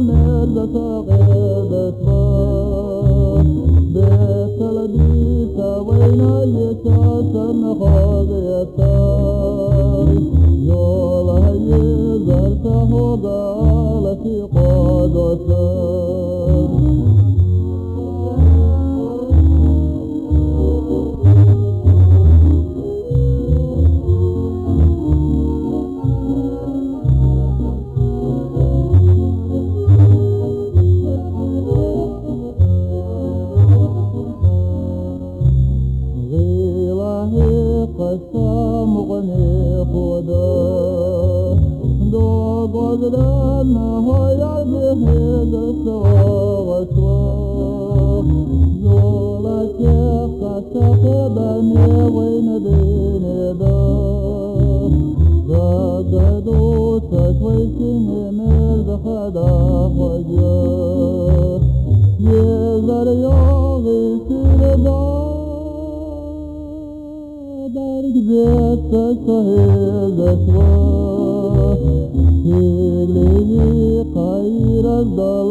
ملت غيبت بتلبيس وين يتاسم خاضيتاي يولا يزرته قالتي قادتاي قسم غني خدا دو قدران هيا بهد سوغتوا يولا تقسق بني وين ديني دا قدو تتويسين مرد خدا خجا يزر يوغي سيردا درگ بیت سهیلت و هیلی قیر از دل